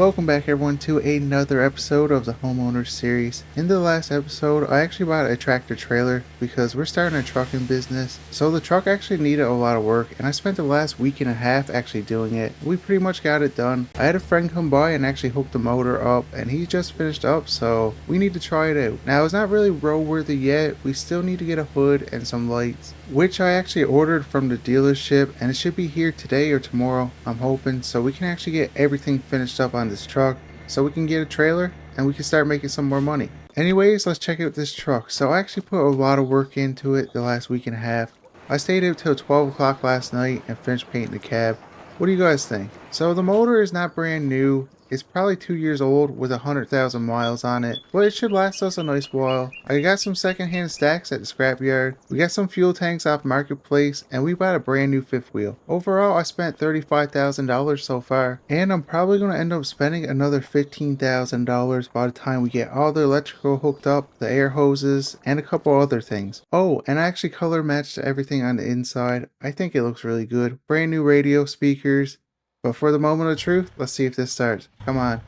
Welcome back everyone to another episode of the Homeowners series. In the last episode, I actually bought a tractor trailer because we're starting a trucking business. So the truck actually needed a lot of work and I spent the last week and a half actually doing it. We pretty much got it done. I had a friend come by and actually hook the motor up and he just finished up, so we need to try it out. Now it's not really roadworthy yet. We still need to get a hood and some lights, which I actually ordered from the dealership and it should be here today or tomorrow, I'm hoping, so we can actually get everything finished up on this truck so we can get a trailer and we can start making some more money. Anyways, let's check out this truck. So I actually put a lot of work into it the last week and a half. I stayed out till 12 o'clock last night and finished painting the cab. What do you guys think? So the motor is not brand new. It's probably 2 years old with 100,000 miles on it, but it should last us a nice while. I got some secondhand stacks at the scrapyard. We got some fuel tanks off Marketplace, and we bought a brand new fifth wheel. Overall, I spent $35,000 so far, and I'm probably going to end up spending another $15,000 by the time we get all the electrical hooked up, the air hoses, and a couple other things. Oh, and I actually color matched everything on the inside. I think it looks really good. Brand new radio, speakers. But for the moment of truth, let's see if this starts. Come on.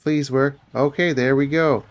Please work. Okay, there we go.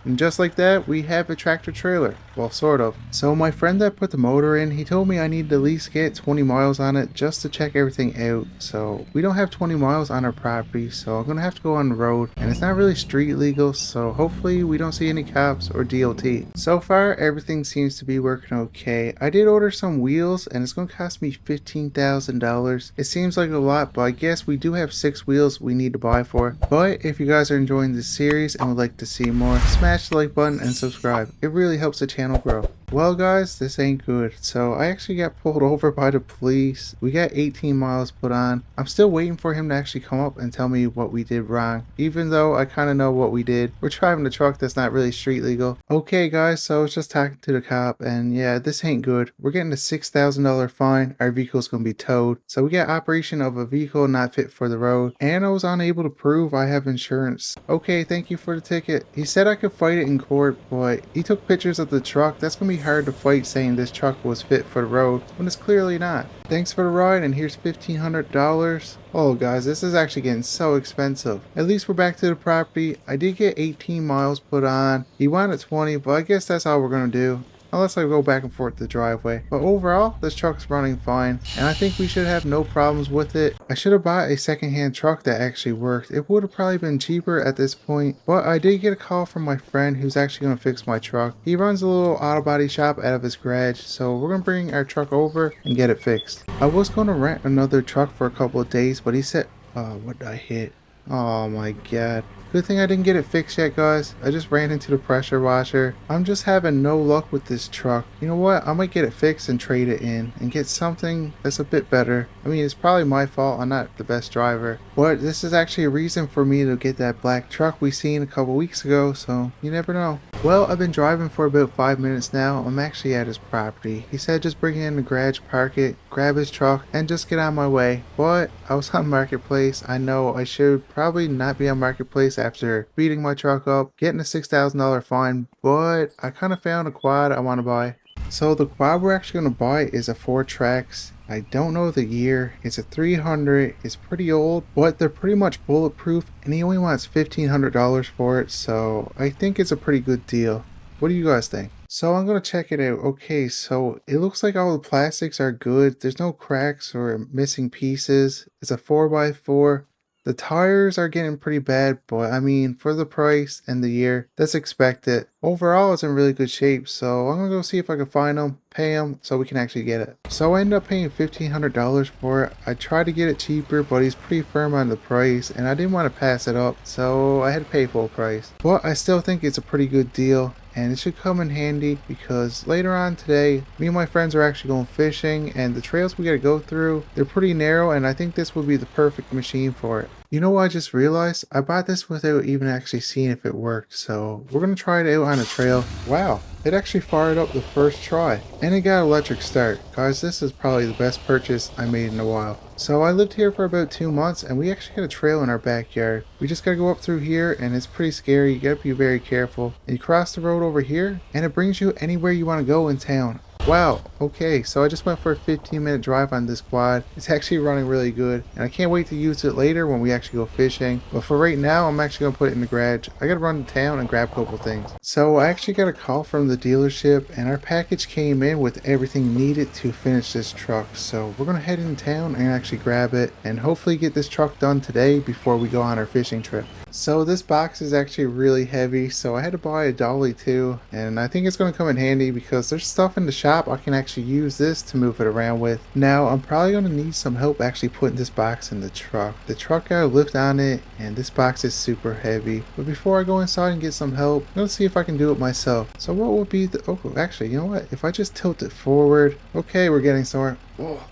And just like that, we have a tractor trailer. Well, sort of. So my friend that put the motor in, he told me I need to at least get 20 miles on it just to check everything out. So we don't have 20 miles on our property, so I'm going to have to go on the road. And it's not really street legal, so hopefully we don't see any cops or DOT. So far, everything seems to be working okay. I did order some wheels, and it's going to cost me $15,000. It seems like a lot, but I guess we do have 6 wheels we need to buy for. But if you guys are enjoying this series and would like to see more, smash the like button and subscribe. It really helps the channel grow. Well guys, this ain't good. So I actually got pulled over by the police. We got 18 miles put on. I'm still waiting for him to actually come up and tell me what we did wrong, even though I kind of know what we did. We're driving a truck that's not really street legal. Okay guys, so I was just talking to the cop and yeah, this ain't good. We're getting a $6,000 fine. Our vehicle's gonna be towed. So we got operation of a vehicle not fit for the road, and I was unable to prove I have insurance. Okay, thank you for the ticket. He said I could fight it in court, but he took pictures of the truck. That's gonna be hard to fight saying this truck was fit for the road when it's clearly not. Thanks for the ride, and here's $1,500. Oh guys, this is actually getting so expensive. At least we're back to the property. I did get 18 miles put on. He wanted 20, but I guess that's all we're gonna do, unless I go back and forth the driveway. But overall, this truck's running fine, and I think we should have no problems with it. I should have bought a secondhand truck that actually worked. It would have probably been cheaper at this point, but I did get a call from my friend who's actually going to fix my truck. He runs a little auto body shop out of his garage, so we're going to bring our truck over and get it fixed. I was going to rent another truck for a couple of days, but he said, what did I hit? Oh my god. Good thing I didn't get it fixed yet, guys. I just ran into the pressure washer. I'm just having no luck with this truck. You know what? I might get it fixed and trade it in and get something that's a bit better. I mean, it's probably my fault. I'm not the best driver. But this is actually a reason for me to get that black truck we seen a couple weeks ago, so you never know. Well, I've been driving for about 5 minutes now. I'm actually at his property. He said just bring it in the garage, park it, grab his truck, and just get on my way. But I was on Marketplace. I know I should probably not be on Marketplace after beating my truck up, getting a $6,000 fine, but I kind of found a quad I want to buy. So the quad we're actually going to buy is a 4Trax. I don't know the year. It's a 300. It's pretty old, but they're pretty much bulletproof, and he only wants $1,500 for it, so I think it's a pretty good deal. What do you guys think? So I'm going to check it out. Okay, so it looks like all the plastics are good. There's no cracks or missing pieces. It's a 4x4. The tires are getting pretty bad, but I mean, for the price and the year, that's expected. Overall, it's in really good shape, so I'm gonna go see if I can find them, pay them, so we can actually get it. So I ended up paying $1,500 for it. I tried to get it cheaper, but he's pretty firm on the price, and I didn't want to pass it up, so I had to pay full price. But I still think it's a pretty good deal, and it should come in handy because later on today, me and my friends are actually going fishing, and the trails we gotta go through, they're pretty narrow, and I think this would be the perfect machine for it. You know what I just realized? I bought this without even actually seeing if it worked, so we're gonna try it out on a trail. Wow, it actually fired up the first try, and it got electric start. Guys, this is probably the best purchase I made in a while. So I lived here for about 2 months, and we actually got a trail in our backyard. We just gotta go up through here, and it's pretty scary. You gotta be very careful. And you cross the road over here, and it brings you anywhere you want to go in town. Wow, okay, so I just went for a 15-minute drive on this quad. It's actually running really good, and I can't wait to use it later when we actually go fishing. But for right now, I'm actually gonna put it in the garage. I gotta run to town and grab a couple things. So I actually got a call from the dealership, and our package came in with everything needed to finish this truck. So we're gonna head in town and actually grab it, and hopefully get this truck done today before we go on our fishing trip. So this box is actually really heavy, so I had to buy a dolly too, and I think it's going to come in handy because there's stuff in the shop I can actually use this to move it around with. Now I'm probably going to need some help actually putting this box in the truck. The truck got a lift on it, and this box is super heavy. But before I go inside and get some help, I'm going to see if I can do it myself. So what would be the, oh actually, you know what, if I just tilt it forward, okay, we're getting somewhere. Oh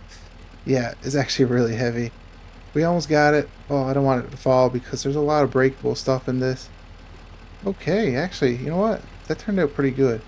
yeah, it's actually really heavy. We almost got it. Oh, I don't want it to fall because there's a lot of breakable stuff in this. Okay, actually, you know what? That turned out pretty good.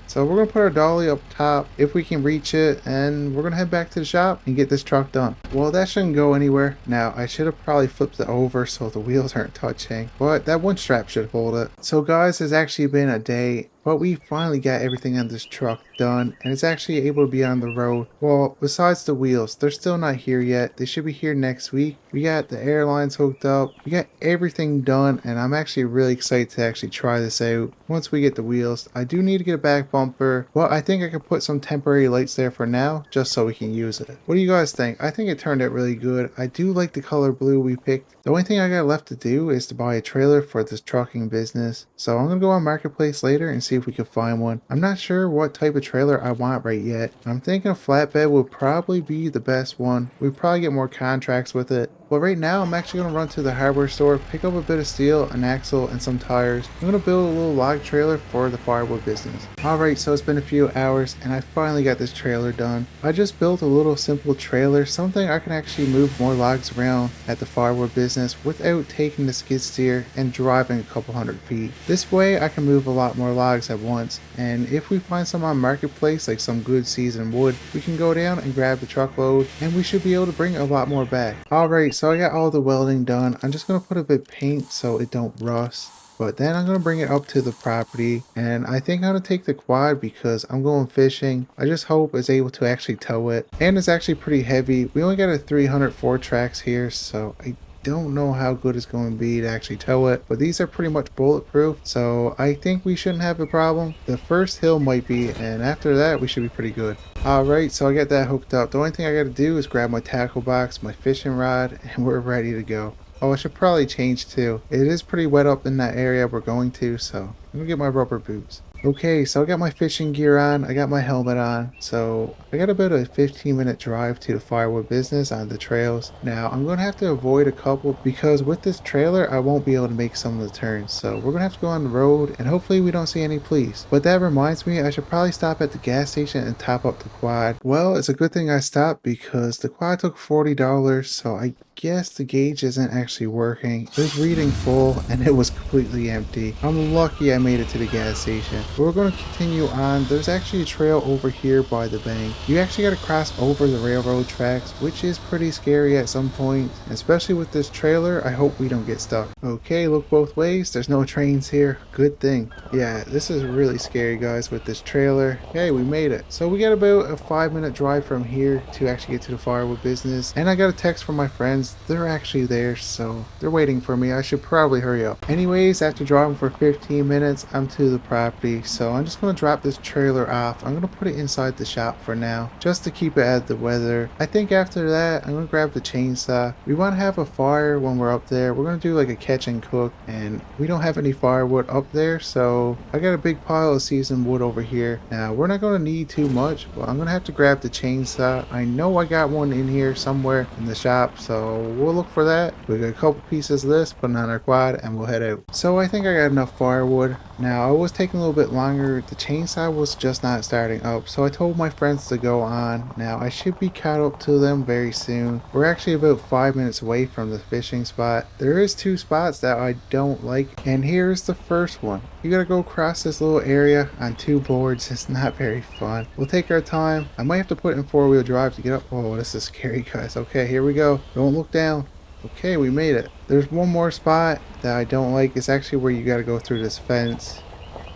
So we're going to put our dolly up top if we can reach it, and we're going to head back to the shop and get this truck done. Well, that shouldn't go anywhere. Now, I should have probably flipped it over so the wheels aren't touching, but that one strap should hold it. So guys, it's actually been a day, but we finally got everything on this truck done, and it's actually able to be on the road. Well, besides the wheels, they're still not here yet. They should be here next week. We got the airlines hooked up. We got everything done, and I'm actually really excited to actually try this out. Once we get the wheels, I do need to get a back bumper. Well, I think I could put some temporary lights there for now, just so we can use it. What do you guys think? I think it turned out really good. I do like the color blue we picked. The only thing I got left to do is to buy a trailer for this trucking business. So I'm going to go on Marketplace later and see if we can find one. I'm not sure what type of trailer I want right yet. I'm thinking a flatbed would probably be the best one. We'd probably get more contracts with it. But right now, I'm actually going to run to the hardware store, pick up a bit of steel, an axle, and some tires. I'm going to build a little log trailer for the firewood business. Alright, so it's been a few hours, and I finally got this trailer done. I just built a little simple trailer, something I can actually move more logs around at the firewood business without taking the skid steer and driving a couple hundred feet. This way, I can move a lot more logs at once, and if we find some on Marketplace, like some good seasoned wood, we can go down and grab the truckload, and we should be able to bring a lot more back. Alright, so I got all the welding done. I'm just going to put a bit of paint so it don't rust. But then I'm going to bring it up to the property, and I think I'm going to take the quad because I'm going fishing. I just hope it's able to actually tow it. And it's actually pretty heavy. We only got a 304 tracks here, so I don't know how good it's going to be to actually tow it, but these are pretty much bulletproof, so I think we shouldn't have a problem. The first hill might be, and after that we should be pretty good. Alright, so I got that hooked up. The only thing I got to do is grab my tackle box, my fishing rod, and we're ready to go. Oh, I should probably change too. It is pretty wet up in that area we're going to, so I'm gonna get my rubber boots. Okay, so I got my fishing gear on, I got my helmet on, so I got about a 15-minute drive to the firewood business on the trails. Now, I'm going to have to avoid a couple because with this trailer, I won't be able to make some of the turns, so we're going to have to go on the road, and hopefully we don't see any police. But that reminds me, I should probably stop at the gas station and top up the quad. Well, it's a good thing I stopped because the quad took $40, so I guess the gauge isn't actually working. It was reading full and it was completely empty. I'm lucky I made it to the gas station. But we're going to continue on. There's actually a trail over here by the bank. You actually got to cross over the railroad tracks, which is pretty scary at some point, especially with this trailer. I hope we don't get stuck. Okay, look both ways. There's no trains here. Good thing. Yeah, this is really scary, guys, with this trailer. Hey, we made it. So we got about a 5-minute drive from here to actually get to the firewood business, and I got a text from my friends. They're actually there, so they're waiting for me. I should probably hurry up. Anyways, after driving for 15 minutes, I'm to the property, so I'm just going to drop this trailer off. I'm going to put it inside the shop for now, just to keep it out of the weather. I think after that, I'm going to grab the chainsaw. We want to have a fire when we're up there. We're going to do like a catch and cook, and we don't have any firewood up there, so I got a big pile of seasoned wood over here. Now, we're not going to need too much, but I'm going to have to grab the chainsaw. I know I got one in here somewhere in the shop, so we'll look for that. We got a couple pieces of this, put it on our quad, and we'll head out. So I think I got enough firewood. Now, it was taking a little bit longer. The chainsaw was just not starting up, so I told my friends to go on. Now, I should be caught up to them very soon. We're actually about 5 minutes away from the fishing spot. There is 2 spots that I don't like, and here's the first one. You gotta go across this little area on 2 boards. It's not very fun. We'll take our time. I might have to put it in 4-wheel drive to get up. Oh, this is scary, guys. Okay, here we go. Don't look down. Okay, we made it. There's one more spot that I don't like. It's actually where you gotta go through this fence.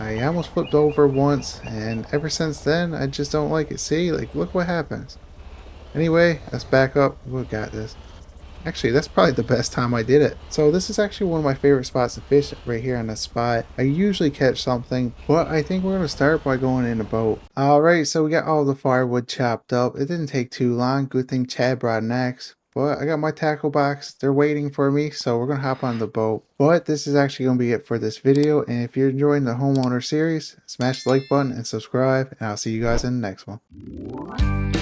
I almost flipped over once, and ever since then, I just don't like it. See, like, look what happens. Anyway, let's back up. We got this. Actually, that's probably the best time I did it. So this is actually one of my favorite spots to fish right here on this spot. I usually catch something, but I think we're going to start by going in a boat. Alright, so we got all the firewood chopped up. It didn't take too long. Good thing Chad brought an axe. But I got my tackle box. They're waiting for me, so we're going to hop on the boat. But this is actually going to be it for this video. And if you're enjoying the homeowner series, smash the like button and subscribe. And I'll see you guys in the next one.